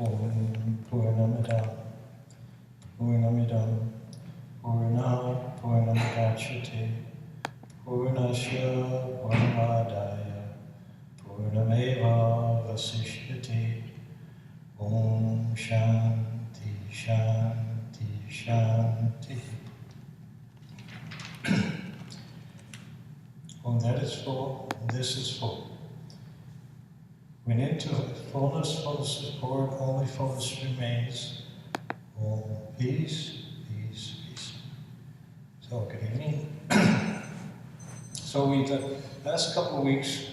Purnamidam Purnamidam Purna Purnamidachyate Purnasya Purnamadaya Purnameva Vasishyate. Om Shanti Shanti Shanti. Om, that is full, and this is full. When into fullness, fullness is poured, only fullness remains. Om, peace, peace, peace. So, good evening. So the last couple of weeks,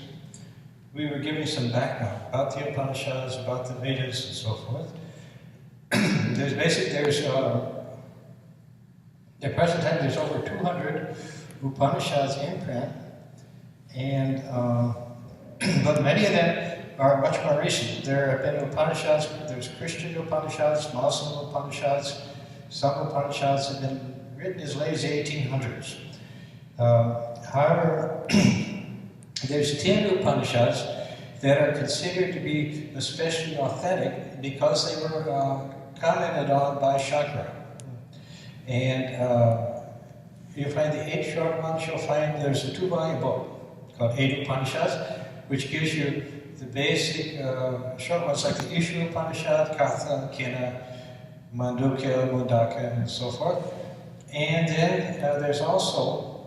we were giving some background about the Upanishads, about the Vedas, and so forth. At the present time, there's over 200 Upanishads in print, and but many of them are much more recent. There have been Upanishads, there's Christian Upanishads, Muslim Upanishads. Some Upanishads have been written as late as the 1800s. However, there's 10 Upanishads that are considered to be especially authentic because they were commented on by Shankara. And you'll find the 8 short ones, you'll find there's a 2-volume book called 8 Upanishads, which gives you the basic short ones like the Isha Upanishad, Katha, Kina, Mandukya, Mundaka, and so forth. And then there's also,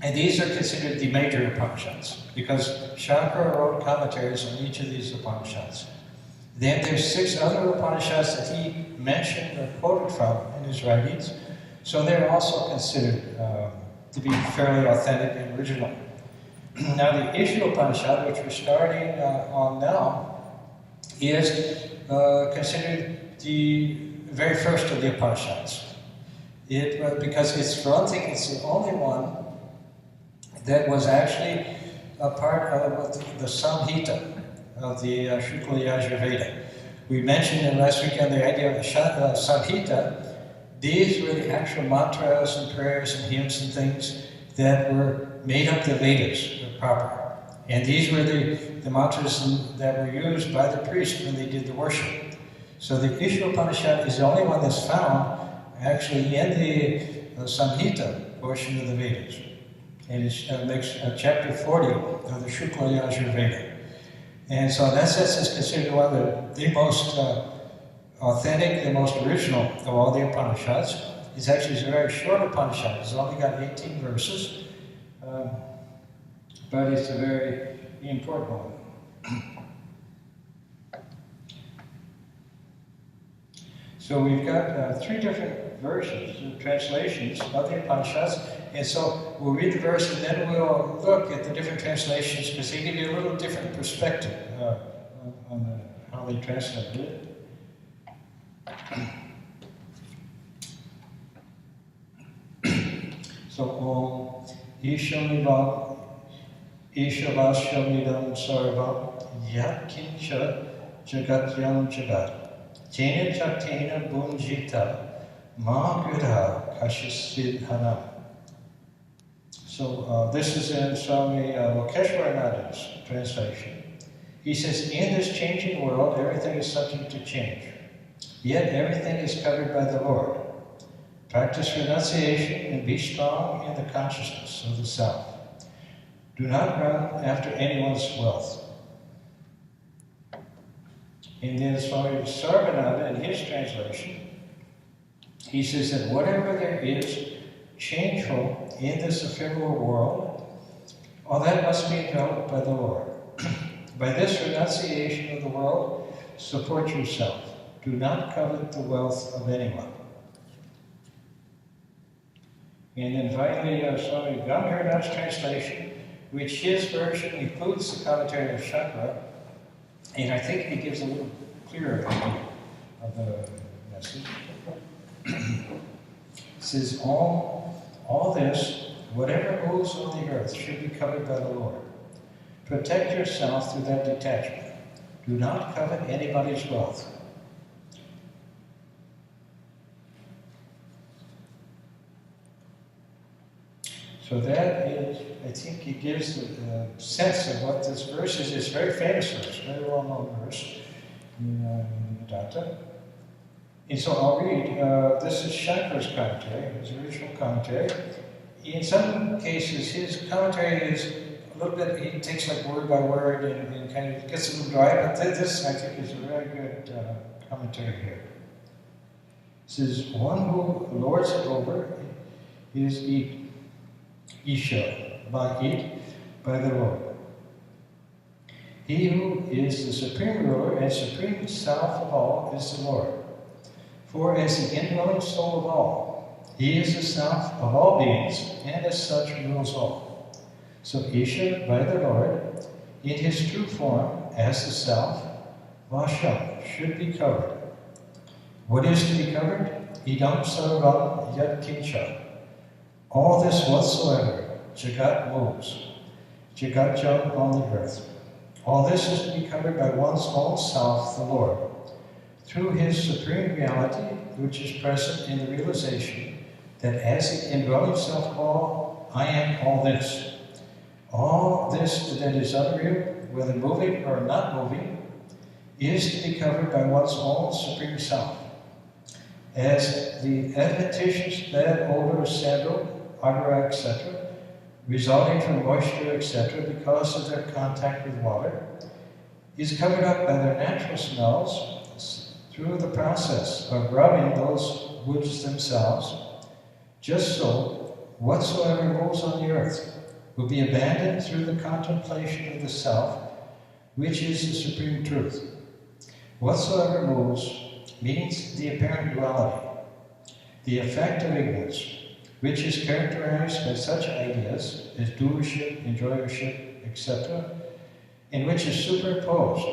and these are considered the major Upanishads, because Shankara wrote commentaries on each of these Upanishads. Then there's 6 other Upanishads that he mentioned or quoted from in his writings, so they're also considered to be fairly authentic and original. Now the Isha Upanishad, which we're starting on now, is considered the very first of the Upanishads. Because it's, for one thing, it's the only one that was actually a part of the Samhita of the Shukla Yajurveda. We mentioned in last weekend the idea of the Samhita. These were the actual mantras and prayers and hymns and things that were made up the Vedas proper. And these were the mantras that were used by the priest when they did the worship. So the Isha Upanishad is the only one that's found actually in the Samhita portion of the Vedas. And it makes chapter 40 of the Shukla Yajurveda. And so in that sense, it's considered one of the most authentic, the most original of all the Upanishads. It's actually a very short Upanishad. It's only got 18 verses, but it's a very important one. So we've got 3 different versions, translations of the Upanishads, and so we'll read the verse and then we'll look at the different translations because they give you a little different perspective on how they translated it. So, Om Ishamidam Ishavashamidam Sarvam Yat Kincha Jagatyam Jagat Tena Jaktena Bunjita Ma Gudha Kashisidhanam. So this is in Swami Varadananda's translation. He says, in this changing world, everything is subject to change. Yet everything is covered by the Lord. Practice renunciation and be strong in the consciousness of the self. Do not run after anyone's wealth. And then Swami Varadananda, in his translation, he says that whatever there is changeful in this ephemeral world, all that must be developed by the Lord. By this renunciation of the world, support yourself. Do not covet the wealth of anyone. And then finally, Swami Vivekananda's translation, which his version includes the commentary of Shankara, and I think he gives a little clearer idea of the message. It says, all this, whatever moves on the earth, should be covered by the Lord. Protect yourself through that detachment. Do not covet anybody's wealth. So that is, I think it gives the sense of what this verse is. It's a very famous verse, very well-known verse. in Vedanta. And so I'll read, this is Shankara's commentary, his original commentary. In some cases, his commentary is a little bit, he takes like word by word and kind of gets a little dry, but this, I think, is a very good commentary here. It says, one who lords it over is Isha, by the Lord. He who is the supreme ruler and supreme self of all is the Lord. For as the indwelling soul of all, he is the self of all beings, and as such rules all. So Isha, by the Lord, in his true form, as the self, Vasham, should be covered. What is to be covered? Idam sarvam yat kincha. All this whatsoever Jagat moves, Jagat jam on the earth. All this is to be covered by one's own self, the Lord, through his supreme reality, which is present in the realization that as the indwelling self all, I am all this. All this that is unreal, whether moving or not moving, is to be covered by one's own supreme self. As the adventitious bad odor, sandal, agara, etc., resulting from moisture, etc., because of their contact with water, is covered up by their natural smells through the process of rubbing those woods themselves. Just so, whatsoever moves on the earth will be abandoned through the contemplation of the self, which is the supreme truth. Whatsoever moves means the apparent duality, the effect of ignorance, which is characterized by such ideas as doership, enjoyership, etc., and which is superimposed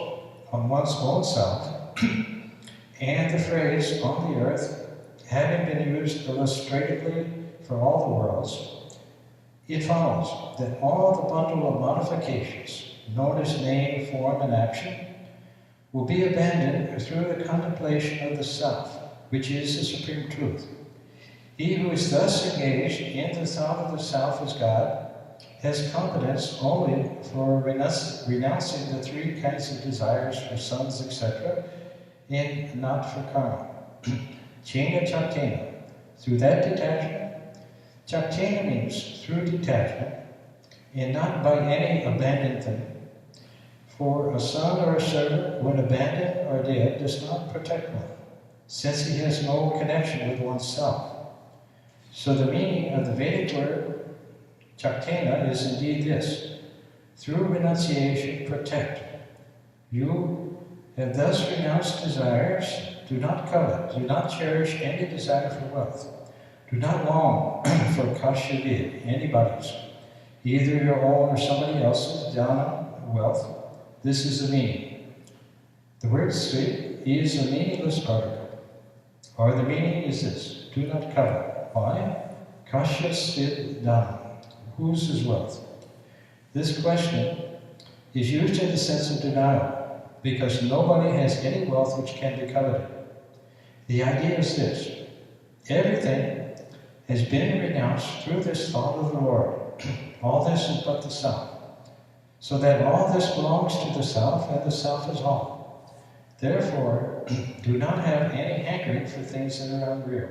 on one's own self, and the phrase on the earth having been used illustratively for all the worlds, it follows that all the bundle of modifications, known as name, form, and action, will be abandoned through the contemplation of the self, which is the supreme truth. He who is thus engaged in the thought of the self as God has competence only for renouncing the three kinds of desires for sons, etc., and not for karma. Chena chaktena, through that detachment. Chaktena means through detachment, and not by any abandoned thing. For a son or a servant, when abandoned or dead, does not protect one, since he has no connection with oneself. So the meaning of the Vedic word chaktena is indeed this: through renunciation, protect. You have thus renounced desires. Do not covet, do not cherish any desire for wealth. Do not long for kashyavid, anybody's, either your own or somebody else's, dana, wealth. This is the meaning. The word sri is a meaningless particle, or the meaning is this: do not covet. Why? Kashya sid dana. Whose is wealth? This question is used in the sense of denial, because nobody has any wealth which can be coveted. The idea is this: everything has been renounced through this thought of the Lord. All this is but the self. So that all this belongs to the self, and the self is all. Therefore, do not have any hankering for things that are unreal.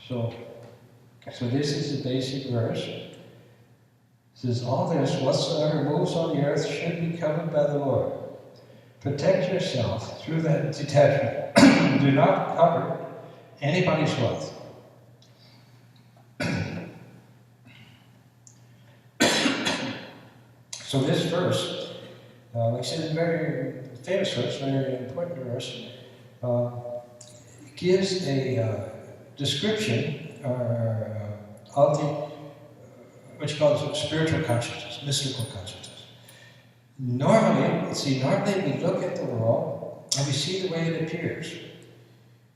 So this is the basic verse. It says, all this, whatsoever moves on the earth, should be covered by the Lord. Protect yourself through that detachment. Do not cover anybody's wealth. So this verse, like I said, is a very famous verse, very important verse, gives a description of the, what you call spiritual consciousness, mystical consciousness. Normally we look at the world and we see the way it appears.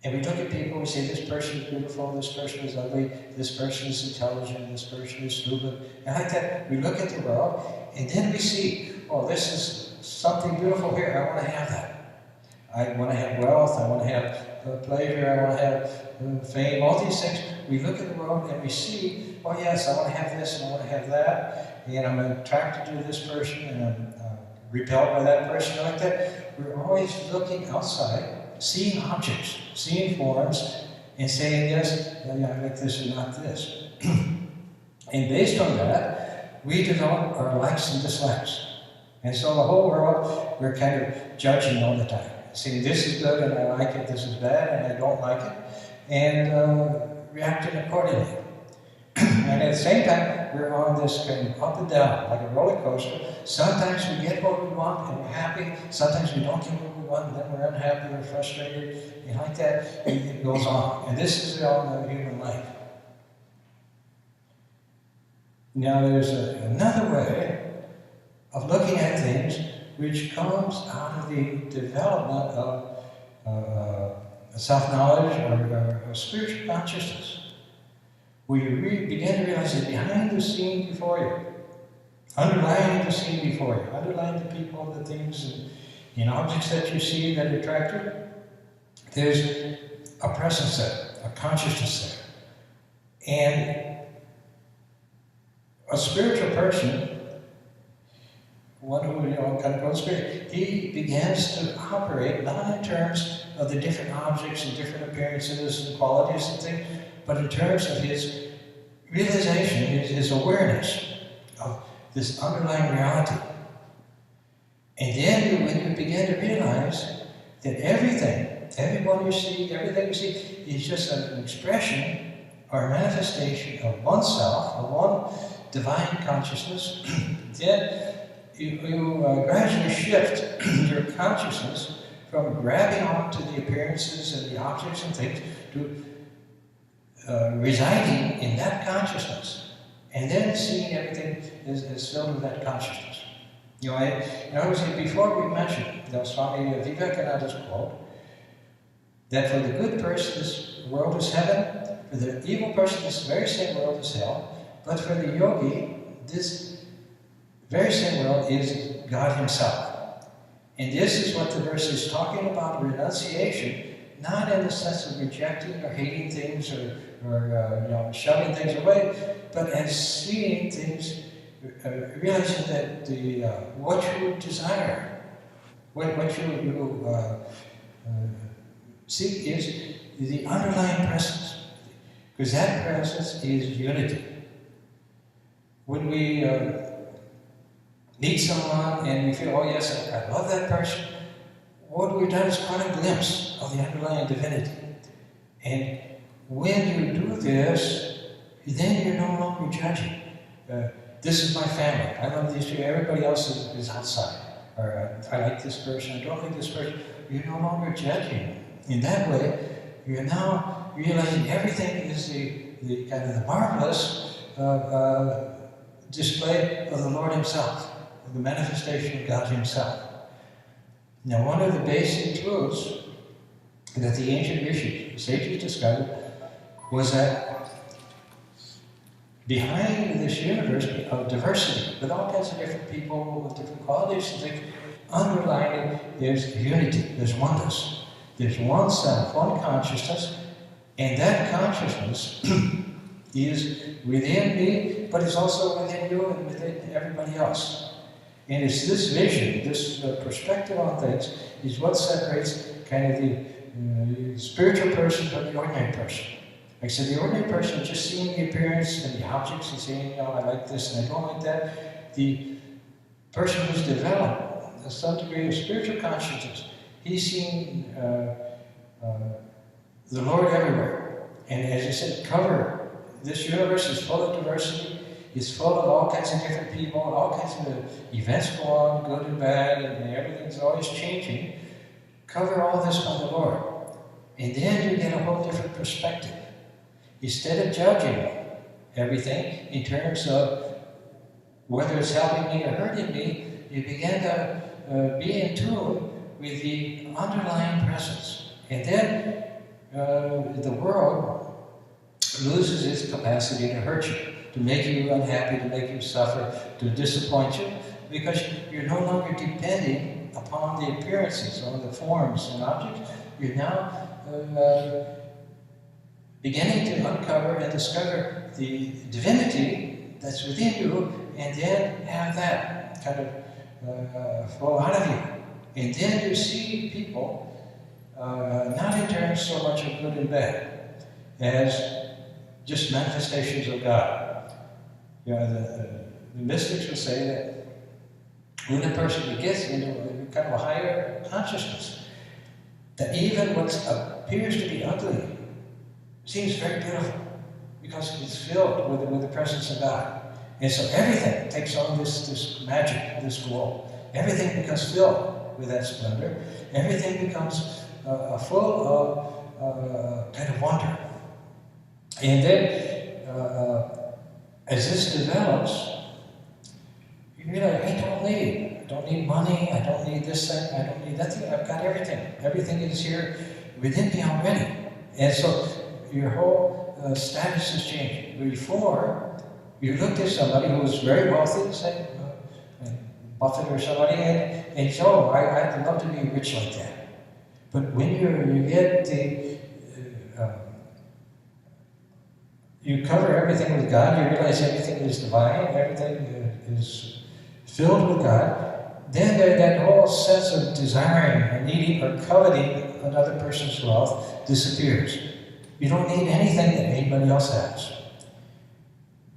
And we look at people and we say, this person is beautiful, this person is ugly, this person is intelligent, this person is stupid. And like that, we look at the world and then we see, oh, this is something beautiful here, I want to have that. I want to have wealth, I want to have pleasure, I want to have fame, all these things we look at the world and we see, oh yes, I want to have this and I want to have that, and I'm attracted to this person and I'm repelled by that person like that. We're always looking outside, seeing objects, seeing forms, and saying, yes, yeah, I like this or not this. And based on that, we develop our likes and dislikes. And so the whole world, we're kind of judging all the time. Saying this is good and I like it, this is bad and I don't like it, and reacting accordingly. And at the same time, we're on this kind of up and down, like a roller coaster. Sometimes we get what we want and we're happy. Sometimes we don't get what we want and then we're unhappy, we're frustrated, and like that, it goes on. And this is all the human life. Now there's another way of looking at things which comes out of the development of self-knowledge or spiritual consciousness. Where you begin to realize that behind the scene before you, underlying the scene before you, underlying the people, the things, and objects that you see that attract you, there's a presence there, a consciousness there. And a spiritual person, one who kind of goes spirit, he begins to operate not in terms of the different objects and different appearances and qualities and things, but in terms of his realization, his awareness of this underlying reality. And then when you begin to realize that everyone you see, everything you see, is just an expression or a manifestation of oneself, of one divine consciousness, then you gradually shift your consciousness from grabbing onto the appearances and the objects and things to residing in that consciousness, and then seeing everything is filled with that consciousness. Before we mentioned the Swami Vivekananda's quote, that for the good person this world is heaven, for the evil person this very same world is hell, but for the yogi this very same world is God himself. And this is what the verse is talking about, renunciation, not in the sense of rejecting or hating things or shoving things away, but as seeing things, realizing that what you desire, what you seek is the underlying presence, because that presence is unity. When we meet someone and we feel, oh yes, I love that person, what we've done is caught a glimpse of the underlying divinity. And when you do this, then you're no longer judging. This is my family. I love these two. Everybody else is outside. Or I like this person. I don't like this person. You're no longer judging. In that way, you're now realizing everything is the kind of the marvelous display of the Lord himself, the manifestation of God himself. Now, one of the basic truths that the ancient rishis, sages discovered, was that behind this universe of diversity, with all kinds of different people with different qualities and things, underlying it, there's unity, there's oneness. There's one self, one consciousness, and that consciousness is within me, but it's also within you and within everybody else. And it's this vision, this perspective on things, is what separates kind of the spiritual person from the ordinary person. Like I said, the ordinary person is just seeing the appearance and the objects and saying, I like this and I don't like that. The person who's developed some degree of spiritual consciousness, he's seeing the Lord everywhere. And as I said, this universe is full of diversity. It's full of all kinds of different people, all kinds of events go on, good and bad, and everything's always changing. Cover all this by the Lord. And then you get a whole different perspective. Instead of judging everything in terms of whether it's helping me or hurting me, you begin to be in tune with the underlying presence. And then the world loses its capacity to hurt you, to make you unhappy, to make you suffer, to disappoint you, because you're no longer depending upon the appearances or the forms and objects. You're now beginning to uncover and discover the divinity that's within you, and then have that kind of flow out of you. And then you see people not in terms so much of good and bad as just manifestations of God. You know, the mystics will say that when a person gets into kind of a higher consciousness, that even what appears to be ugly seems very beautiful because it's filled with the presence of God. And so everything takes on this magic, this glow. Everything becomes filled with that splendor. Everything becomes full of kind of wonder. And then, as this develops, you realize, I don't need money, I don't need this thing, I don't need that thing, I've got everything. Everything is here within me already. And so your whole status is changing. Before, you looked at somebody who was very wealthy, say, Buffett or somebody, and you say, oh, I'd love to be rich like that. But when you get the, you cover everything with God, you realize everything is divine, everything is filled with God, then that whole sense of desiring or needing or coveting another person's wealth disappears. You don't need anything that anybody else has,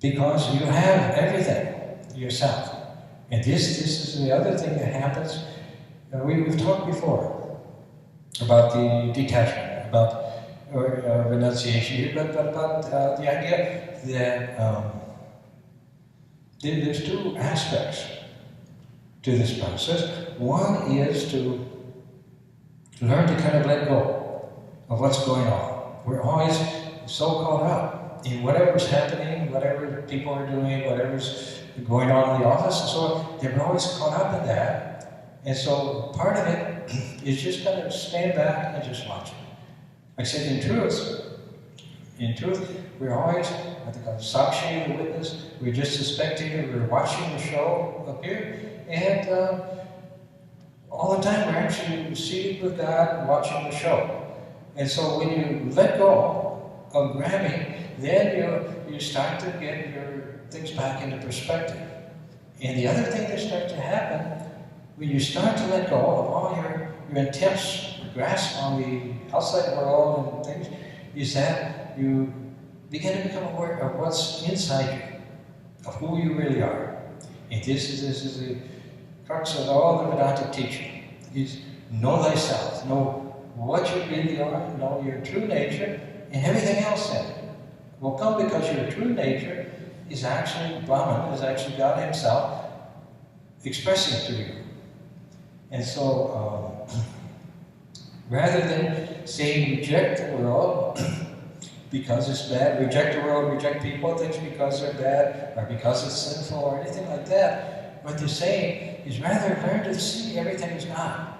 because you have everything yourself. And this is the other thing that happens. We've talked before about the detachment, about renunciation, but about the idea that there's two aspects to this process. One is to learn to kind of let go of what's going on. We're always so caught up in whatever's happening, whatever people are doing, whatever's going on in the office, and so on. They're always caught up in that. And so part of it is just kind of stand back and just watch it. I said, in truth, we're always, I think, a sakshi, the witness. We're just a spectator. We're watching the show appear, and all the time we're actually seated with God, watching the show. And so when you let go of grabbing, then you start to get your things back into perspective. And the other thing that starts to happen when you start to let go of all your intense grasp on the outside world and things, is that you begin to become aware of what's inside you, of who you really are. And this is the crux of all the Vedanta teaching, is know thyself, know what you really are, know your true nature, and everything else then will come, because your true nature is actually Brahman, is actually God Himself expressing it to you. And so, rather than saying reject the world because it's bad, reject the world, reject people, things because they're bad, or because it's sinful, or anything like that, what they're saying is rather learn to see everything as God.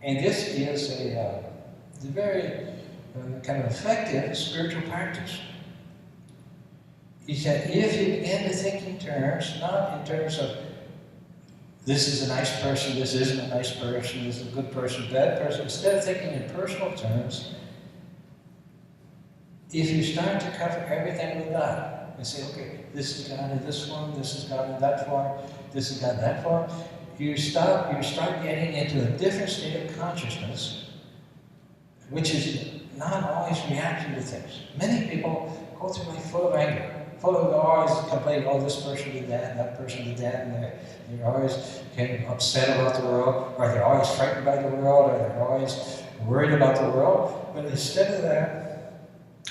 And this is a very kind of effective spiritual practice. He said, if you begin to think in terms, not in terms of this is a nice person, this isn't a nice person, this is a good person, bad person, instead of thinking in personal terms, if you start to cover everything with God and say, okay, this is God in this form, this is God in that form, this is God in that form, you start getting into a different state of consciousness, which is not always reacting to things. Many people go through life full of anger, full of always complaining, oh, this person did that, and that person did that, and they're always getting upset about the world, or they're always frightened by the world, or they're always worried about the world. But instead of that,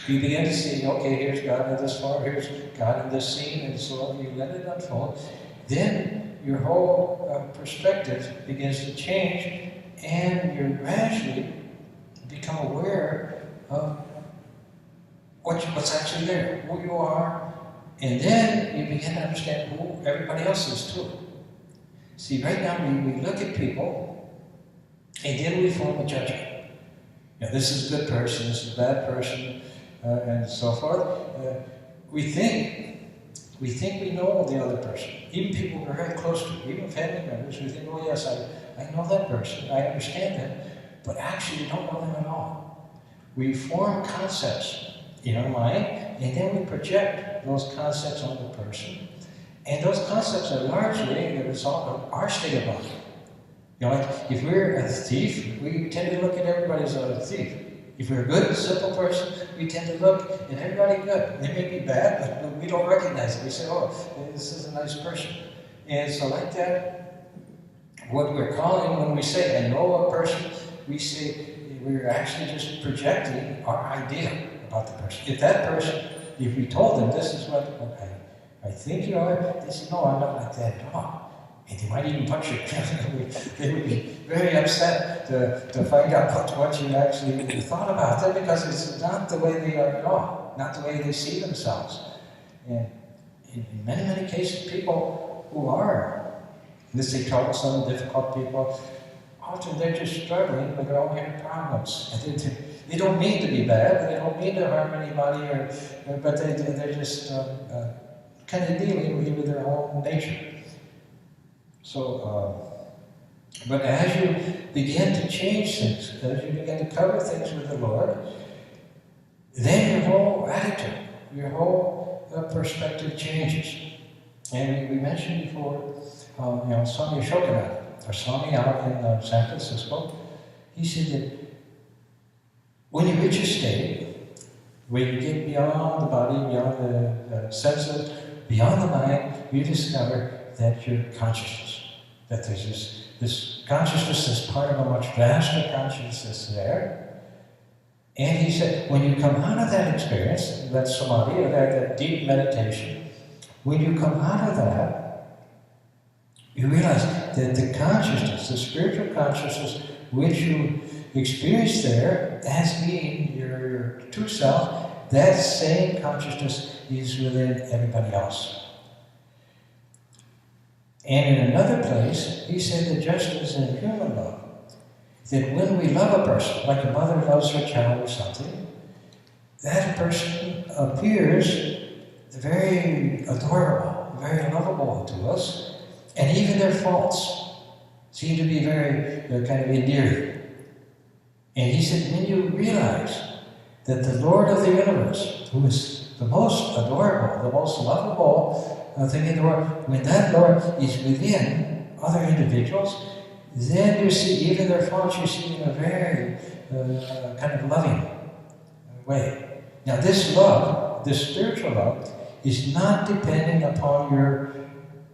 you begin to see, okay, here's God in this form, here's God in this scene, and so on. You let it unfold. Then your whole perspective begins to change, and you gradually become aware of what's actually there, who you are, and then you begin to understand who everybody else is too. See, right now we look at people, and then we form a judgment. Now, this is a good person, this is a bad person, and so forth. We think we know the other person. Even people we're very close to, even family members, we think, oh yes, I know that person, I understand them, but actually we don't know them at all. We form concepts in our mind, and then we project those concepts on the person. And those concepts are largely the result of our state of mind. You know, like if we're a thief, we tend to look at everybody as a thief. If we're a good, simple person, we tend to look at everybody good. They may be bad, but we don't recognize it. We say, oh, this is a nice person. And so like that, what we're calling, when we say, I know a person, we say, we're actually just projecting our idea about the person. If that person, if we told them, this is what I think you are, they say, no, I'm not like that at all. And they might even punch you. They would be very upset to find out what you actually thought about them, because it's not the way they are at all, not the way they see themselves. And in many, many cases, people who are, let's say, troublesome, difficult people, often they're just struggling with their own inner problems. And they don't mean to be bad, they don't mean to harm anybody, but they're just kind of dealing with their own nature. So, but as you begin to change things, as you begin to cover things with the Lord, then your whole attitude, your whole perspective changes. And we mentioned before, Swami Varadananda, or Swami out in San Francisco, he said that when you reach a state where you get beyond the body, beyond the senses, beyond the mind, you discover that you're consciousness, that there's this consciousness that's part of a much vaster consciousness there. And he said, when you come out of that experience, that samadhi, or that deep meditation, when you come out of that, you realize that the consciousness, the spiritual consciousness which you experience there as being your true self, that same consciousness is within everybody else. And in another place, he said that just as in human love, that when we love a person, like a mother loves her child or something, that person appears very adorable, very lovable to us, and even their faults seem to be very kind of endearing. And he said, when you realize that the Lord of the universe, who is the most adorable, the most lovable thing in the world, when that Lord is within other individuals, then you see even their faults, you see in a very kind of loving way. Now this love, this spiritual love, is not dependent upon your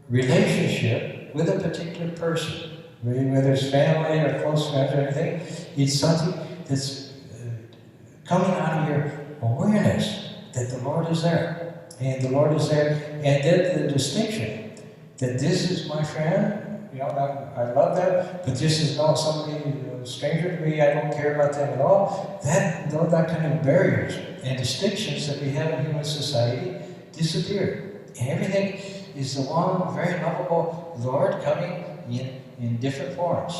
relationship with a particular person, whether it's family or close friends or anything. It's something that's coming out of your awareness that the Lord is there. And the Lord is there, and then the distinction that this is my friend, I love them, but this is not somebody, a stranger to me, I don't care about them at all. That kind of barriers and distinctions that we have in human society disappear. And everything is the one very lovable Lord coming in different forms.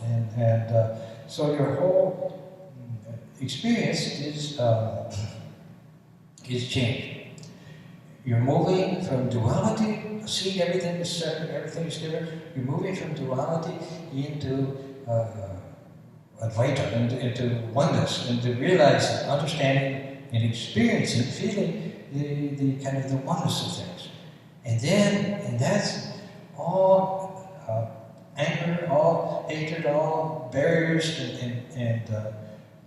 And so your whole experience is changed. You're moving from duality, seeing everything is separate, everything is different. You're moving from duality into Advaita, into oneness, into realizing, understanding, and experiencing, feeling the kind of the oneness of things. And that's all anger, all hatred, all barriers and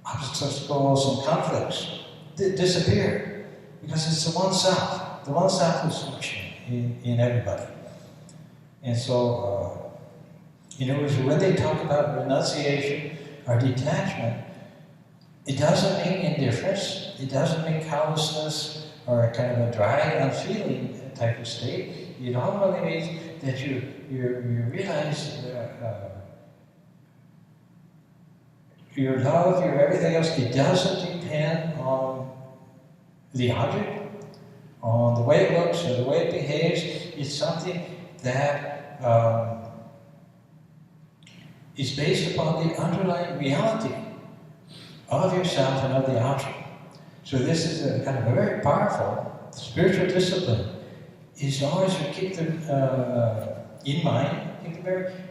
obstacles and conflicts disappear, because it's the one self. The one self is functioning in everybody. And so, when they talk about renunciation or detachment, it doesn't mean indifference, it doesn't mean callousness or a kind of a dry, unfeeling type of state. It only means that you realize your love, your everything else, it doesn't depend on the object, on the way it looks or the way it behaves. It's something that is based upon the underlying reality of yourself and of the object. So this is a kind of a very powerful spiritual discipline, is always to keep them in mind,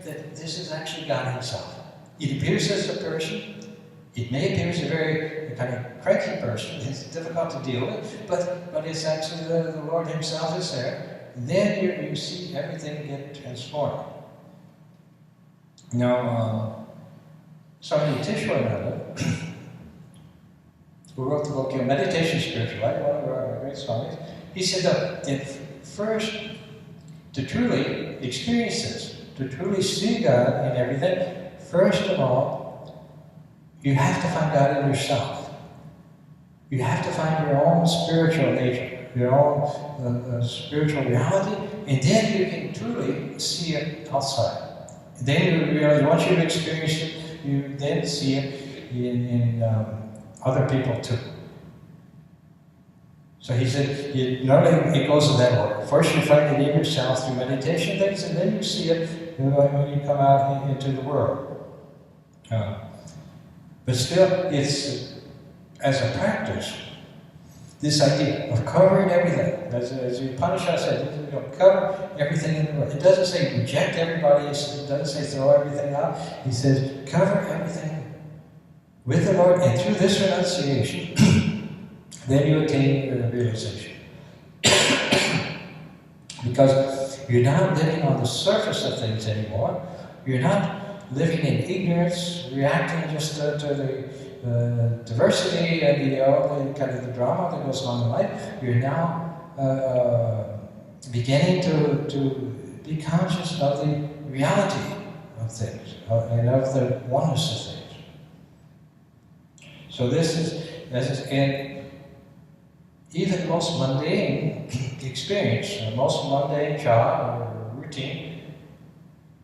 that this is actually God Himself. It appears as a person, It may appear as a very kind of cranky person, it's difficult to deal with, but it's actually the Lord Himself is there. Then you see everything get transformed. Now, Swami Varadananda, who wrote the book Meditation Spiritual Life, one of our great Swamis, he said that first, to truly experience this, to truly see God in everything, first of all, you have to find God in yourself. You have to find your own spiritual nature, your own spiritual reality, and then you can truly see it outside. Then you realize, once you've experienced it, you then see it in other people too. So he said, normally it goes in that order. First you find it in yourself through meditation things, and then you see it when you come out into the world. But still, it's, as a practice, this idea of covering everything. As the Upanishad said, cover everything in the world. It doesn't say reject everybody, it doesn't say throw everything out. He says cover everything with the Lord, and through this renunciation, then you attain realization. Because you're not living on the surface of things anymore. You're not living in ignorance, reacting just to the diversity and all the kind of the drama that goes on in life. You're now beginning to be conscious of the reality of things and of the oneness of things. So this is and even the most mundane experience, the most mundane job or routine,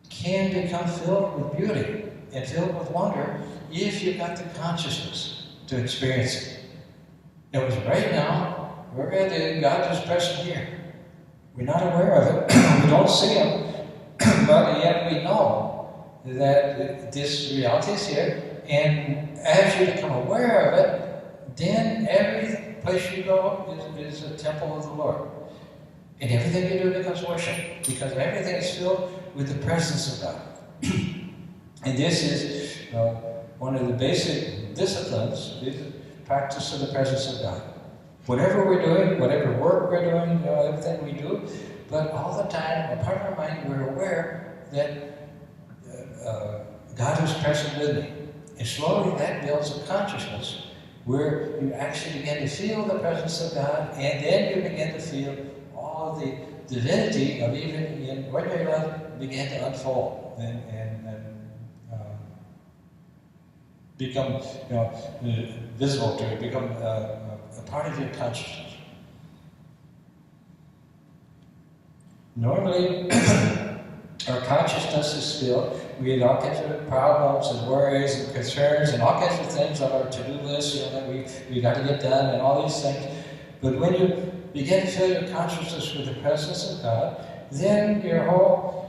can become filled with beauty and filled with wonder if you've got the consciousness to experience it. It was right now, God is present here. We're not aware of it, we don't see Him, but yet we know that this reality is here, and as you become aware of it, then every place you go is a temple of the Lord. And everything you do becomes worship, because everything is filled with the presence of God. And this is one of the basic disciplines, is the practice of the presence of God. Whatever we're doing, whatever work we're doing, everything we do, but all the time, a part of our mind, we're aware that God is present with me. And slowly that builds a consciousness where you actually begin to feel the presence of God, and then you begin to feel all the divinity of even in ordinary life begin to unfold and become visible to you, become a part of your consciousness. Normally, our consciousness is filled with all kinds of problems and worries and concerns and all kinds of things on our to-do list, that we got to get done and all these things. But when you begin to fill your consciousness with the presence of God, then your whole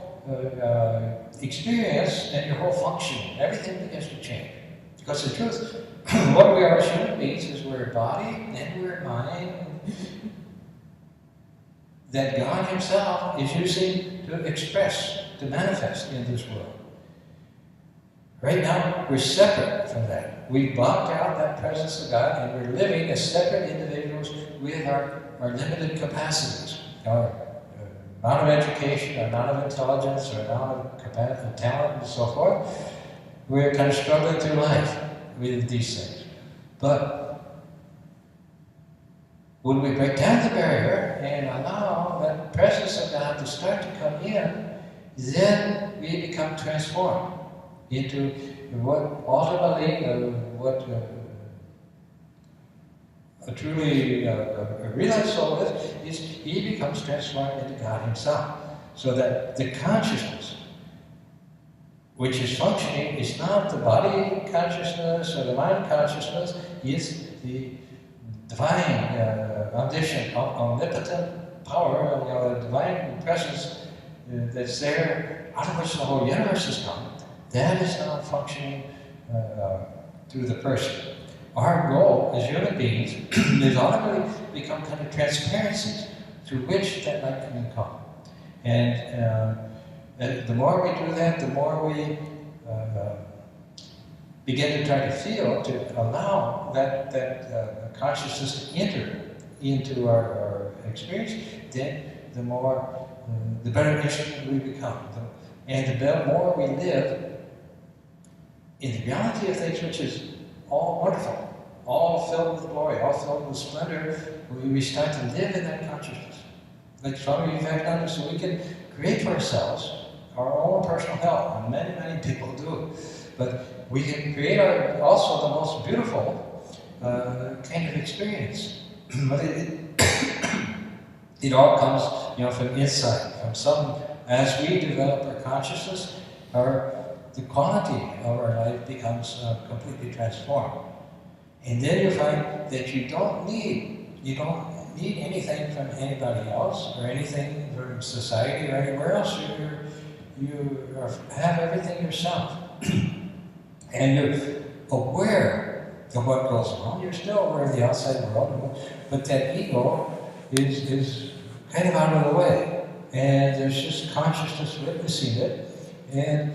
experience and your whole function, everything begins to change. Because the truth, what we are as human beings is we're a body and we're a mind that God Himself is using to express, to manifest in this world. Right now, we're separate from that. We've blocked out that presence of God, and we're living as separate individuals with our limited capacities, our amount of education, our amount of intelligence, our amount of talent, and so forth. We're kind of struggling through life with these things. But when we break down the barrier and allow that presence of God to start to come in, then we become transformed into what ultimately, a truly a realized soul is he becomes transformed into God Himself. So that the consciousness which is functioning is not the body consciousness or the mind consciousness, it's the divine, omnipotent power, the divine presence that's there, out of which the whole universe has come. That is now functioning through the person. Our goal as human beings is ultimately become kind of transparencies through which that light can come. And the more we do that, the more we begin to try to feel, to allow that consciousness to enter into our experience, then the more, the better instrument we become. And the more we live in the reality of things, which is all wonderful, all filled with glory, all filled with splendor, we start to live in that consciousness. Like Swami Varadananda, so we can create for ourselves our own personal hell, and many, many people do. But we can create also the most beautiful kind of experience. But it all comes, from inside, from some. As we develop our consciousness, the quality of our life becomes completely transformed. And then you find that you don't need anything from anybody else or anything from society or anywhere else. You have everything yourself. And you're aware of what goes on. You're still aware of the outside world, but that ego is kind of out of the way. And there's just consciousness witnessing it, and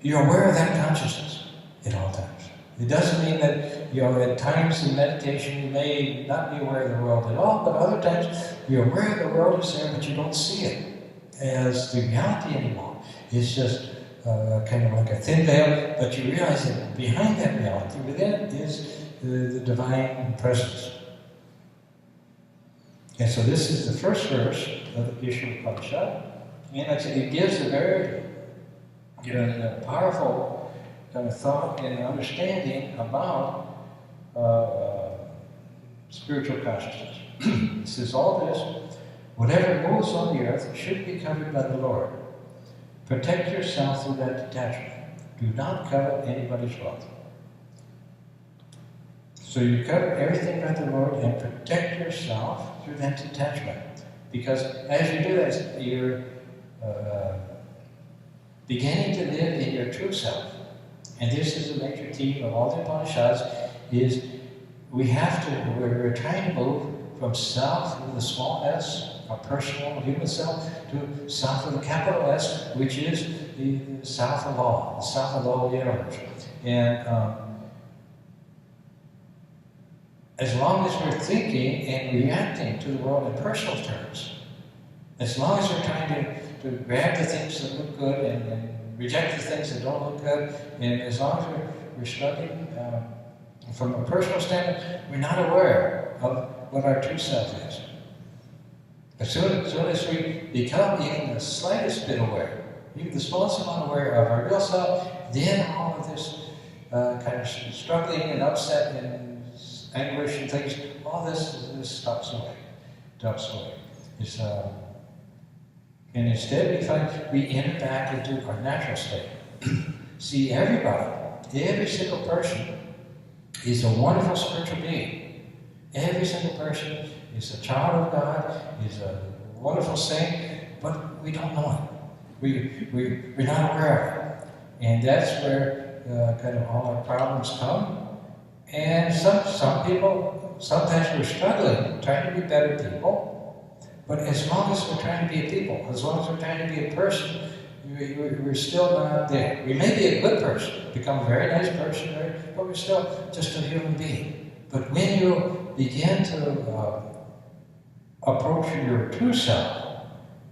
you're aware of that consciousness at all times. It doesn't mean that, at times in meditation you may not be aware of the world at all, but other times you're aware of the world is there, but you don't see it as the reality anymore. It's just kind of like a thin veil, but you realize that behind that reality, within it, is the divine presence. And so this is the first verse of the Isha Upanishad, and it gives a very powerful kind of thought and understanding about spiritual consciousness. It says all this, whatever moves on the earth should be covered by the Lord. Protect yourself through that detachment. Do not covet anybody's wealth. So you cover everything by the Lord and protect yourself through that detachment. Because as you do that, you're beginning to live in your true self. And this is a major theme of all the Upanishads, is we're trying to move from self with a small s, a personal human self, to self with a capital S, which is the self of all, the self of all the universe. And as long as we're thinking and reacting to the world in personal terms, as long as we're trying to grab the things that look good and reject the things that don't look good, and as long as we're struggling from a personal standpoint, we're not aware of what our true self is. As soon as we become even the slightest bit aware, even the smallest amount aware of our real self, then all of this kind of struggling and upset and anguish and things, all this stops away. It's, and instead we find we enter back into our natural state. See, every single person is a wonderful spiritual being. Every single person is a child of God, is a wonderful saint, but we don't know it. We're not aware of it. And that's where kind of all our problems come. And some people, sometimes we're struggling, trying to be better people, but as long as we're trying to be a people, as long as we're trying to be a person, we're still not there. We may be a good person, become a very nice person, but we're still just a human being. But when you begin to approach your true self,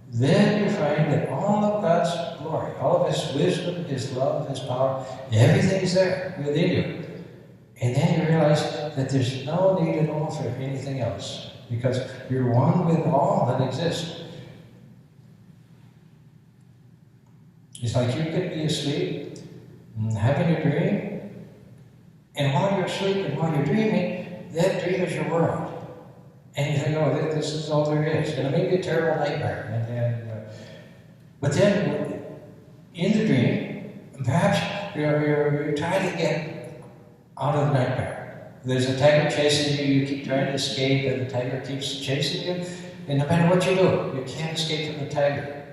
then you find that all of God's glory, all of His wisdom, His love, His power, everything is there within you. And then you realize that there's no need at all for anything else, because you're one with all that exists. It's like you could be asleep, having a dream, and while you're asleep and while you're dreaming, that dream is your world. And you think, oh, this is all there is. And it may be a terrible nightmare. But then, in the dream, perhaps you're trying to get out of the nightmare. There's a tiger chasing you, you keep trying to escape, and the tiger keeps chasing you, and no matter what you do, you can't escape from the tiger.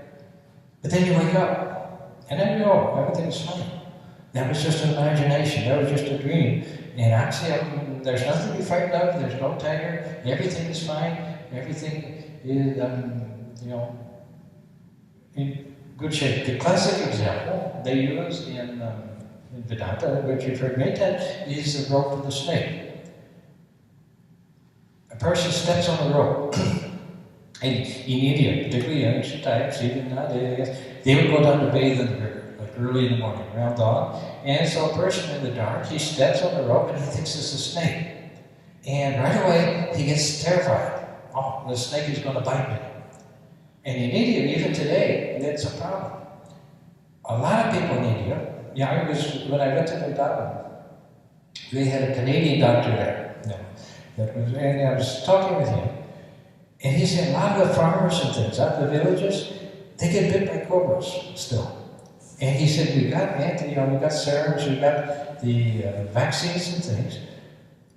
But then you wake up, and then you know everything's fine. That was just an imagination, that was just a dream. And actually, there's nothing to be frightened of, there's no tiger, everything is fine, everything is, in good shape. The classic example they use in in Vedanta, which you've heard many times, is the rope of the snake. A person steps on the rope, and in India, particularly ancient times, even nowadays, they would go down to bathe in the river, like early in the morning, around dawn. And so a person in the dark, he steps on the rope and he thinks it's a snake. And right away, he gets terrified. Oh, the snake is going to bite me. And in India, even today, that's a problem. A lot of people in India, when I went to Vedanta, they had a Canadian doctor there. And I was talking with him, and he said a lot of the farmers and things out in the villages, they get bit by cobras still. And he said, we've got serums, we've got the vaccines and things,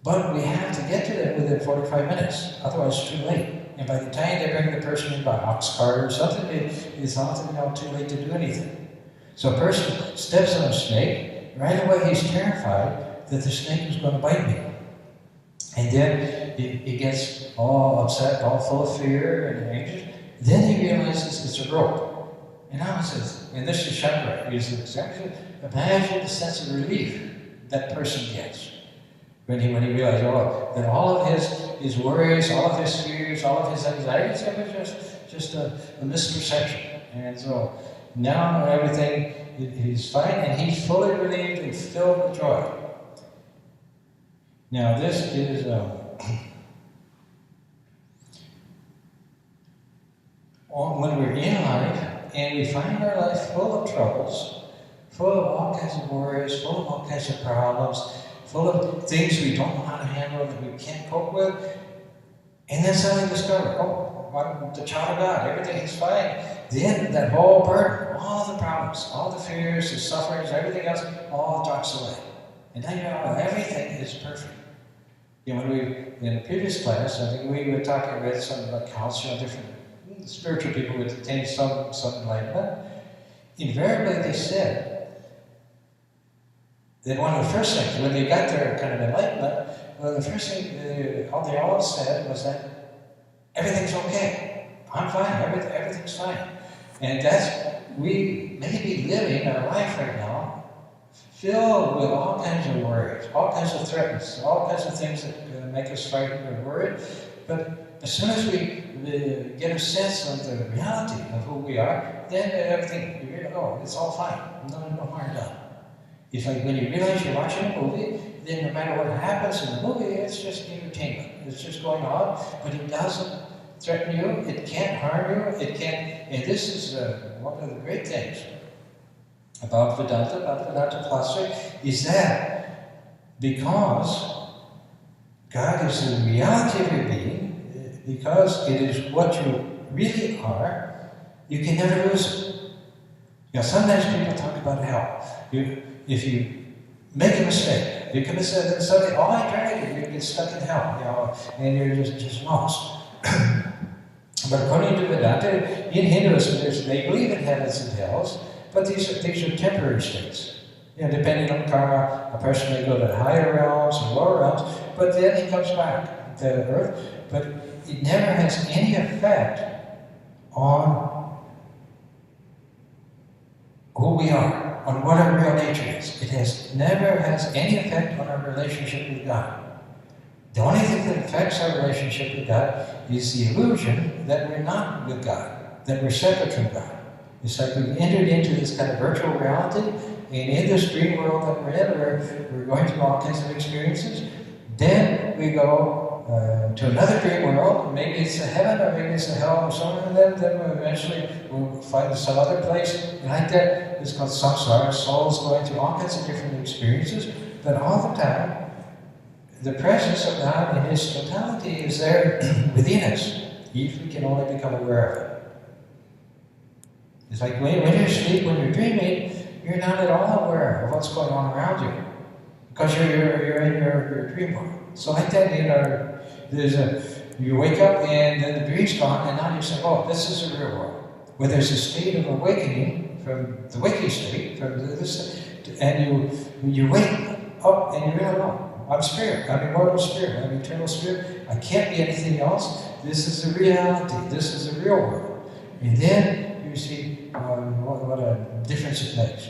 but we have to get to them within 45 minutes, otherwise it's too late. And by the time they bring the person in by ox cart or something, it's often too late to do anything. So a person steps on a snake, right away he's terrified that the snake is going to bite me. And then he gets all upset, all full of fear and anxious. Then he realizes it's a rope. And now he says, and this is chakra, exactly, imagine the sense of relief that person gets when he realizes, that all of his worries, all of his fears, all of his anxieties, it was just a misperception. And so now everything is fine, and he's fully relieved and filled with joy. Now this is when we're in life and we find our life full of troubles, full of all kinds of worries, full of all kinds of problems, full of things we don't know how to handle, that we can't cope with, and then suddenly discover, I'm the child of God, everything is fine. Then that whole burden, all the problems, all the fears, the sufferings, everything else, all drops away. And then everything is perfect. In the previous class, I think we were talking with some counselors, different spiritual people who attained some enlightenment. Invariably, they said that one of the first things, when they got their kind of enlightenment, the first thing they all said was that everything's okay. I'm fine. Everything's fine. And we may be living our life right now filled with all kinds of worries, all kinds of threats, all kinds of things that make us frightened or worried. But as soon as we get a sense of the reality of who we are, then everything, it's all fine. No harm done. It's like when you realize you're watching a movie, then no matter what happens in the movie, it's just entertainment. It's just going on, but it doesn't threaten you. It can't harm you. It can't. And this is one of the great things about Vedanta philosophy, is that because God is the reality of your being, because it is what you really are, you can never lose it. Sometimes people talk about hell. If you make a mistake, you commit something, I tried it, you get stuck in hell, and you're just lost. But according to Vedanta, in Hinduism, they believe in heavens and hells, but these are temporary states. Depending on karma, a person may go to higher realms or lower realms, but then he comes back to earth. But it never has any effect on who we are, on what our real nature is. It never has any effect on our relationship with God. The only thing that affects our relationship with God is the illusion that we're not with God, that we're separate from God. It's like we've entered into this kind of virtual reality, and in this dream world that we're in, we're going through all kinds of experiences. Then we go to another dream world. Maybe it's a heaven, or maybe it's a hell, or something. And then we'll find some other place. And like that, it's called samsara. Souls going through all kinds of different experiences. But all the time, the presence of God in His totality is there within us, if we can only become aware of it. It's like when you're asleep, when you're dreaming, you're not at all aware of what's going on around you, because you're in your dream world. So like that, you wake up and then the dream's gone, and now you say, this is the real world, where there's a state of awakening from the waking state, and you wake up and you realize, I'm spirit, I'm immortal spirit, I'm eternal spirit, I can't be anything else. This is the reality, this is the real world. And then you see what a difference it makes.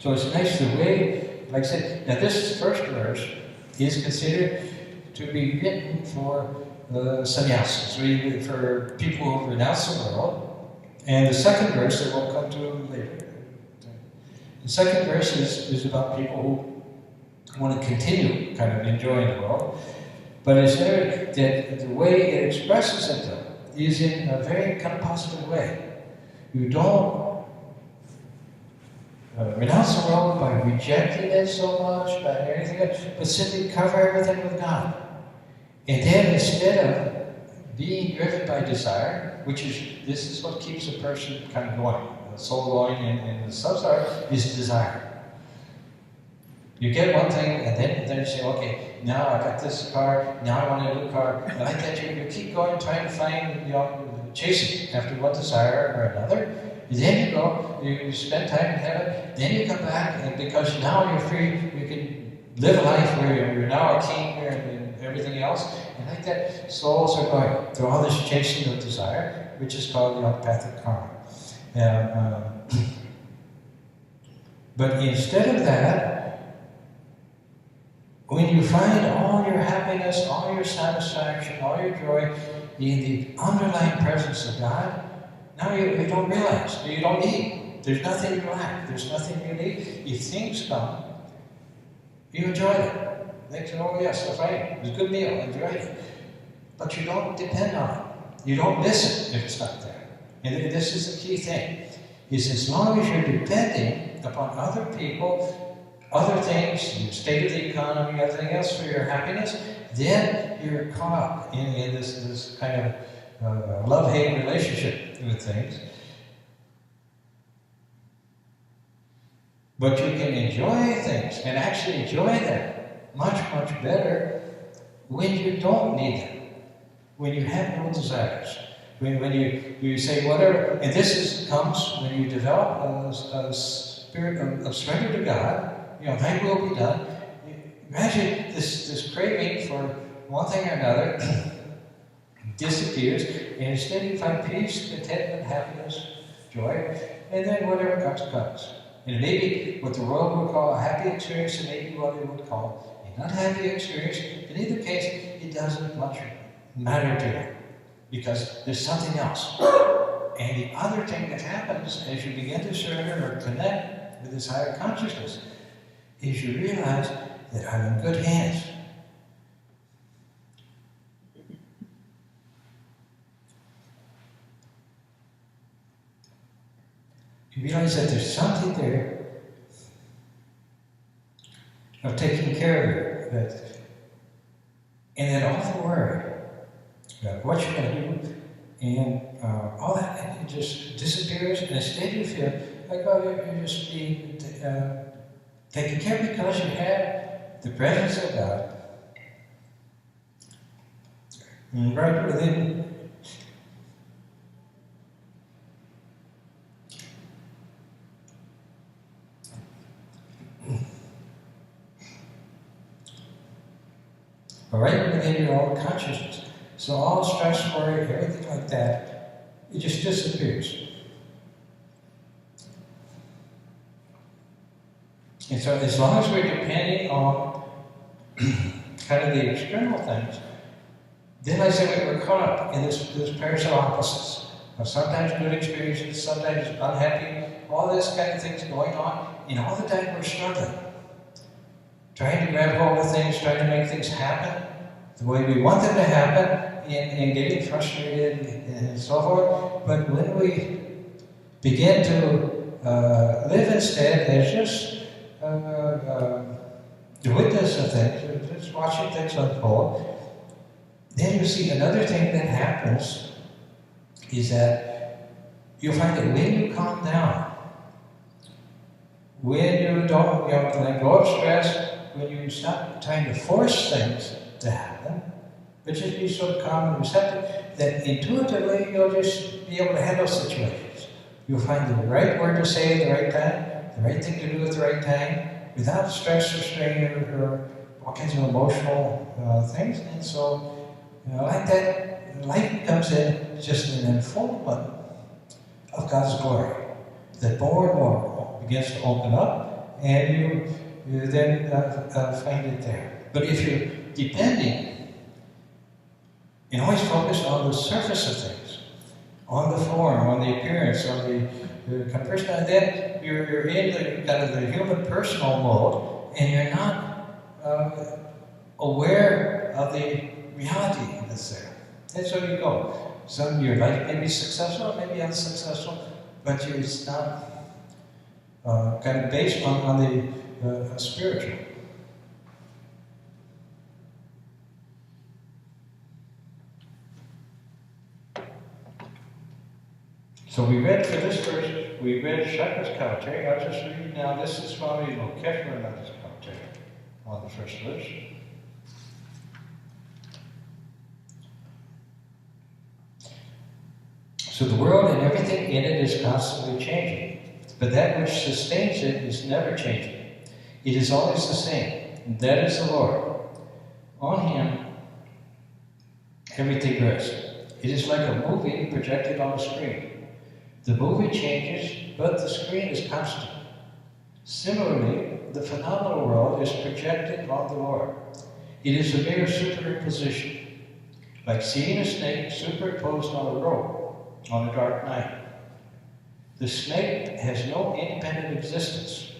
So it's nice the way, like I said, now this first verse is considered to be written for sannyasis, or for people who renounce the world. And the second verse that we'll come to later. The second verse is about people who want to continue kind of enjoying the world. But it's there that the way it expresses it, though, is in a very kind of positive way. You don't renounce the world by rejecting it so much, by anything else, but simply cover everything with God. And then instead of being driven by desire, this is what keeps a person kind of going, the soul going in the samsara, is desire. You get one thing, and then you say, okay, now I got this car, now I want a new car. And like that, you keep going, trying to find, chasing after one desire or another. And then you go, you spend time in heaven, then you come back, and because now you're free, you can live a life where you're now a king and everything else. And like that, souls are going through all this chasing of desire, which is called the empathic karma. But instead of that, when you find all your happiness, all your satisfaction, all your joy in the underlying presence of God, now you don't realize, you don't need. There's nothing you lack, there's nothing you need. If things come, you enjoy it. They say, oh yes, that's right, it was a good meal, enjoy it. But you don't depend on it. You don't miss it if it's not there. And this is the key thing, is as long as you're depending upon other people, other things, the state of the economy, everything else for your happiness, then you're caught up in this kind of love-hate relationship with things. But you can enjoy things, and actually enjoy them much, much better when you don't need them, when you have no desires. When you say whatever, and comes when you develop a spirit of surrender to God. Thy will be done. Imagine this craving for one thing or another disappears, and instead you find peace, contentment, happiness, joy, and then whatever comes, comes. And it may be what the world would call a happy experience, and maybe what it would call an unhappy experience. In either case, it doesn't much matter to you, because there's something else. And the other thing that happens as you begin to surrender or connect with this higher consciousness is you realize that I'm in good hands. You realize that there's something there of taking care of you, and then all the worry about what you're going to do, and all that, and it just disappears, and instead you feel like, oh, you're just being taken care of because you have the presence of God right within. Right within your own consciousness. So all stress, worry, everything like that, it just disappears. And so as long as we're depending on kind of the external things, then I say we're caught up in this pairs of opposites. Sometimes good experiences, sometimes unhappy, all this kind of things going on, and all the time we're struggling. Trying to grab hold of things, trying to make things happen the way we want them to happen, and getting frustrated and so forth. But when we begin to live instead as just the witness of things, just watching things unfold, then you see another thing that happens is that you'll find that when you calm down, when you don't let go of stress, when you stop trying to force things to happen, but just be so calm and receptive that intuitively you'll just be able to handle situations. You'll find the right word to say at the right time, the right thing to do at the right time, without stress or strain or all kinds of emotional things. And so, like that, life comes in just an unfoldment of God's glory that more and more begins to open up, and you then find it there. But if you're depending and always focused on the surface of things, on the form, on the appearance, on the person, and then you're in the kind of the human personal mode, and you're not aware of the reality that's there. And so you go. Some your life may be successful, maybe unsuccessful, but it's not kind of based on the spiritual. So we read for this verse, we read Shankara's commentary. I'll just read now. This is Swami Varadananda's commentary on the first verse. So the world and everything in it is constantly changing, but that which sustains it is never changing. It is always the same, and that is the Lord. On Him, everything rests. It is like a movie projected on a screen. The movie changes, but the screen is constant. Similarly, the phenomenal world is projected on the Lord. It is a mere superimposition, like seeing a snake superimposed on a rope on a dark night. The snake has no independent existence.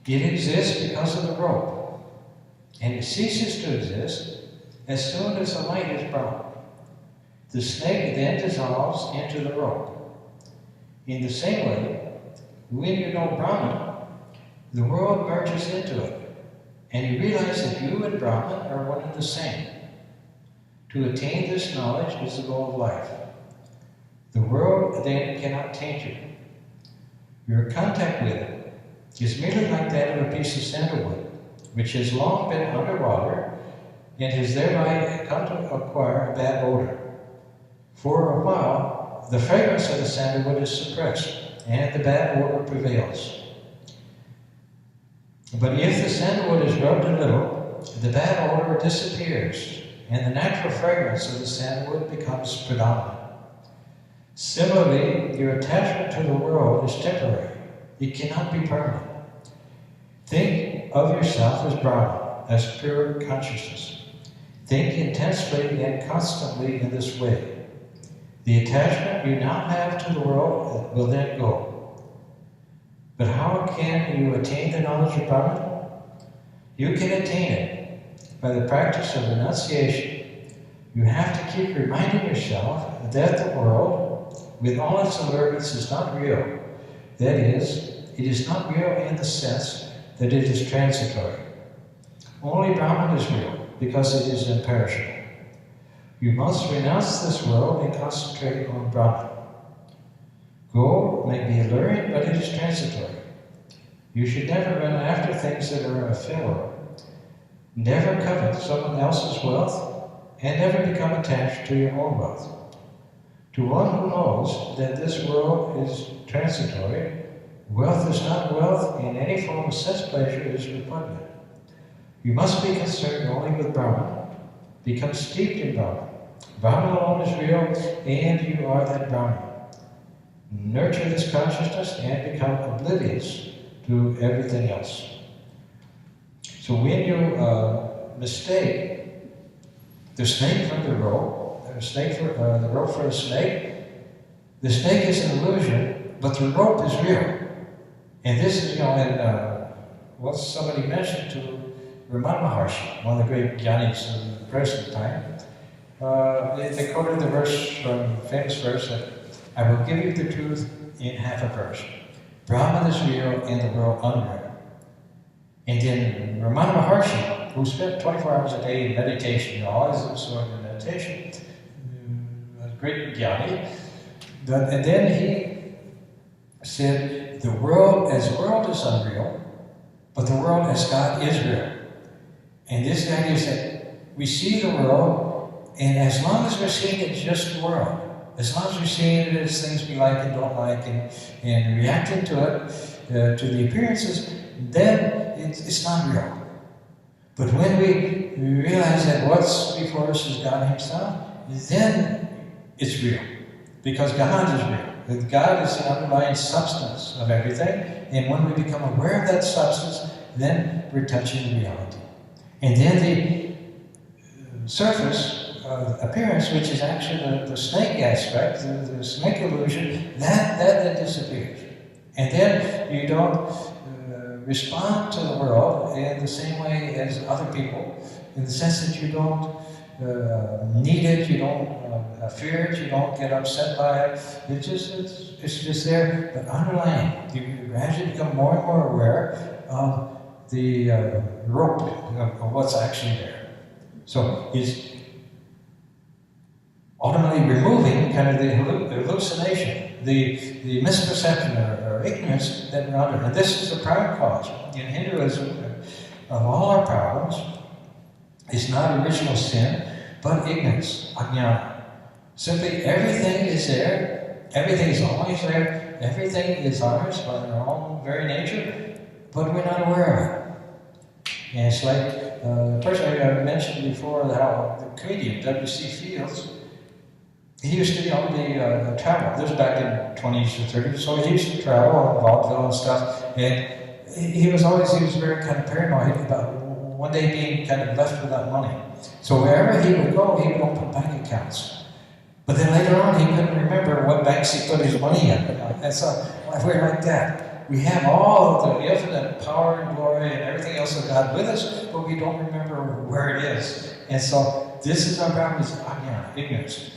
It exists because of the rope, and it ceases to exist as soon as the light is brought. The snake then dissolves into the rope. In the same way, when you know Brahman, the world merges into it, and you realize that you and Brahman are one and the same. To attain this knowledge is the goal of life. The world then cannot taint you. Your contact with it is merely like that of a piece of sandalwood, which has long been underwater and has thereby come to acquire a bad odor. For a while, the fragrance of the sandalwood is suppressed, and the bad odor prevails. But if the sandalwood is rubbed a little, the bad odor disappears, and the natural fragrance of the sandalwood becomes predominant. Similarly, your attachment to the world is temporary. It cannot be permanent. Think of yourself as Brahman, as pure consciousness. Think intensely and constantly in this way. The attachment you now have to the world will then go. But how can you attain the knowledge of Brahman? You can attain it by the practice of renunciation. You have to keep reminding yourself that the world, with all its alertness, is not real. That is, it is not real in the sense that it is transitory. Only Brahman is real, because it is imperishable. You must renounce this world and concentrate on Brahman. Gold may be alluring, but it is transitory. You should never run after things that are ephemeral. Never covet someone else's wealth, and never become attached to your own wealth. To one who knows that this world is transitory, wealth is not wealth, and any form of sense pleasure is repugnant. You must be concerned only with Brahman. Become steeped in Brahman. Brahman alone is real, and you are that Brahman. Nurture this consciousness and become oblivious to everything else. So when you mistake the snake from the rope, the rope for a snake, the snake is an illusion, but the rope is real. And this is, what somebody mentioned to Ramana Maharshi, one of the great jnanis of the present time. They quoted the verse from famous verse that I will give you the truth in half a verse. Brahman is real and the world unreal. And then Ramana Maharshi, who spent 24 hours a day in meditation, always absorbed in meditation, a great jnani, and then he said, the world is unreal, but the world as God is real. And this idea is that we see the world, and as long as we're seeing it as just the world, as long as we're seeing it as things we like and don't like, and reacting to it, to the appearances, then it's not real. But when we realize that what's before us is God Himself, then it's real, because God is real. that God is the underlying substance of everything, and when we become aware of that substance, then we're touching reality. And then the surface appearance, which is actually the snake aspect, the snake illusion, that then disappears. And then you don't respond to the world in the same way as other people, in the sense that you don't need it, you don't fear it, you don't get upset by it. It's just there, but underlying. You gradually become more and more aware of the rope of what's actually there. So it's ultimately removing kind of the hallucination, the misperception or ignorance that we're under. And this is the prime cause in Hinduism of all our problems. It's not original sin, but ignorance, ajnana. Simply everything is there, everything is always there, everything is ours by our own very nature, but we're not aware of it. And it's like the person I mentioned before, how the comedian W.C. Fields, he used to travel. This was back in the 20s or 30s, so he used to travel on vaudeville and stuff, and he was very kind of paranoid about one day being kind of left without money. So wherever he would go, he would open bank accounts. But then later on, he couldn't remember what banks he put his money in. And so we're like that. We have all of the infinite power and glory and everything else of God with us, but we don't remember where it is. And so this is our problem, is ajnana, ignorance.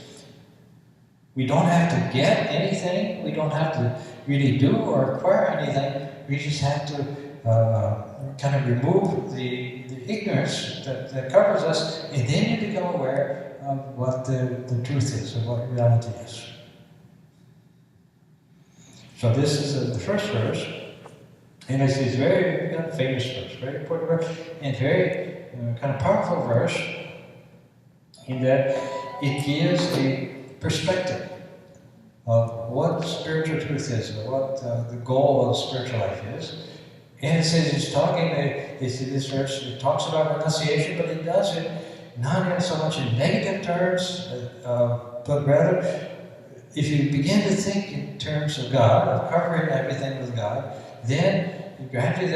We don't have to get anything. We don't have to really do or acquire anything. We just have to kind of remove the ignorance that covers us, and then you become aware of what the truth is, of what reality is. So this is the first verse, and it's a very famous verse, very important verse, and very kind of powerful verse, in that it gives a perspective of what spiritual truth is, or what the goal of spiritual life is. And it says this verse, it talks about renunciation, but it does it not in so much in negative terms, but rather, if you begin to think in terms of God, of covering everything with God, then gradually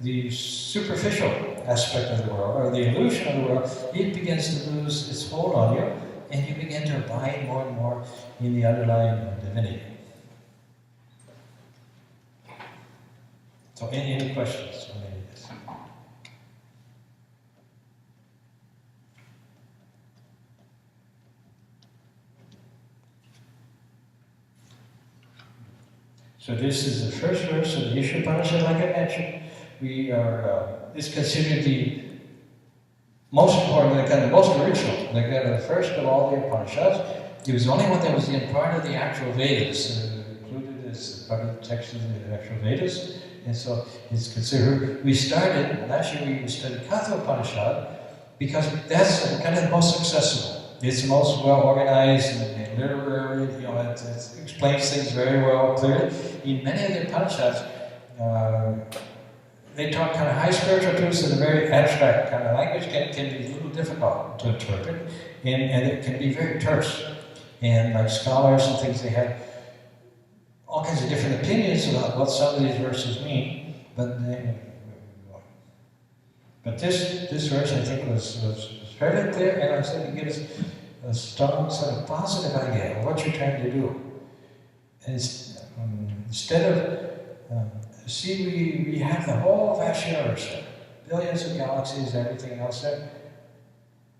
the superficial aspect of the world, or the illusion of the world, it begins to lose its hold on you, and you begin to abide more and more in the underlying divinity. So, any questions on any of this? So this is the first verse of the Isha Upanishad, like I mentioned. It's considered the most important, kind of most original, the first of all the Upanishads. It was the only one that was in part of the actual Vedas, included as part of the text of the actual Vedas. And so it's considered, last year we studied Katha Upanishad, because that's kind of the most accessible. It's the most well organized and literary, it explains things very well, clearly. In many of the Upanishads, they talk kind of high spiritual truths in a very abstract kind of language, can be a little difficult to interpret, and it can be very terse. And like scholars and things, they have all kinds of different opinions about what some of these verses mean, but this verse, I think, was fairly clear, and I said it gives a strong sort of positive idea of what you're trying to do. And instead of, we have the whole vast universe, billions of galaxies, everything else there.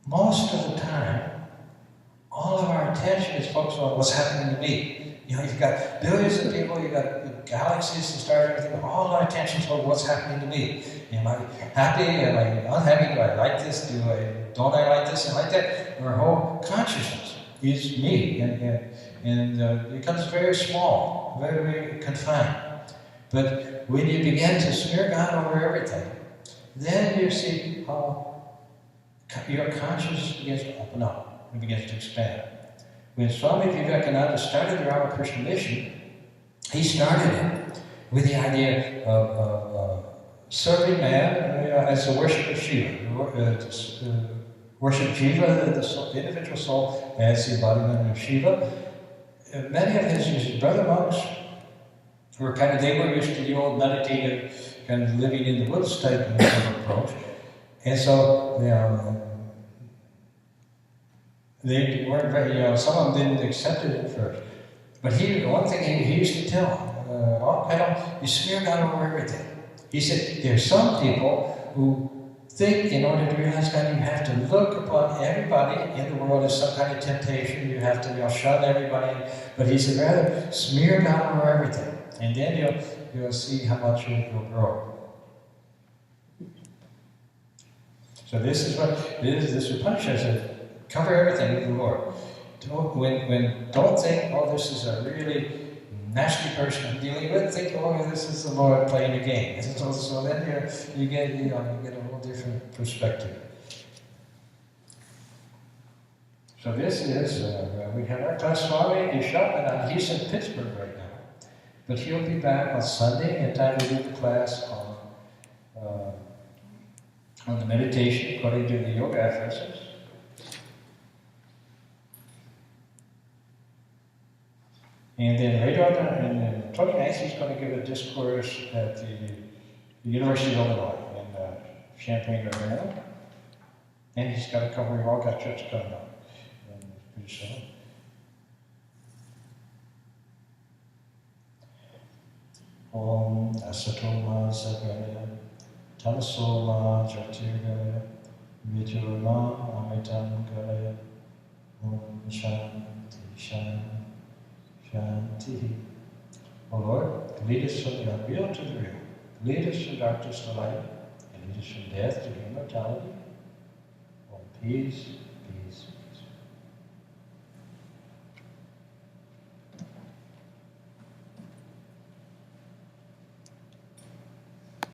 Most of the time, all of our attention is focused on what's happening to me. You've got billions of people, you've got galaxies and stars, everything. All our attention is on what's happening to me. Am I happy? Am I unhappy? Do I like this? Don't I like this and like that? Our whole consciousness is me, and it becomes very small, very, very confined. But when you begin to smear God over everything, then you see how your consciousness begins to open up and begins to expand. When Swami Vivekananda started the Ramakrishna mission, he started it with the idea of serving man as a worship of Shiva. Worship Shiva, the individual soul, as the embodiment of Shiva, many of his brother monks were they were used to the old meditative kind of living in the woods type of approach. And so, they weren't very, some of them didn't accept it at first. But one thing he used to tell, you smear God over everything. He said, there's some people who think in order to realize God, you have to look upon everybody in the world as some kind of temptation. You have to shun everybody. But he said, rather, smear God over everything. And then you'll see how much you'll grow. So this is what this Upanishad says. Cover everything with the Lord. Don't think, oh, this is a really nasty person I'm dealing with. Think, oh, this is the Lord playing a game. So then you get a whole different perspective. So this is we have our class Swami Isha Upanishad. He's in Pittsburgh right now, but he'll be back on Sunday in time to do the class on the meditation according to the yoga references. And then later on in the 29th, he's going to give a discourse at the University of Illinois in Champaign, Urbana. And he's got a couple, we've all got trips coming up pretty soon. Om Asatoma Sagaya Tamasoma Jyotirgaya Vidyurma Amitam Gaya Om Shanti Shanti Shanti. O Lord, lead us from the unreal to the real. Lead us from darkness to light, and lead us from death to immortality. Oh, peace, peace,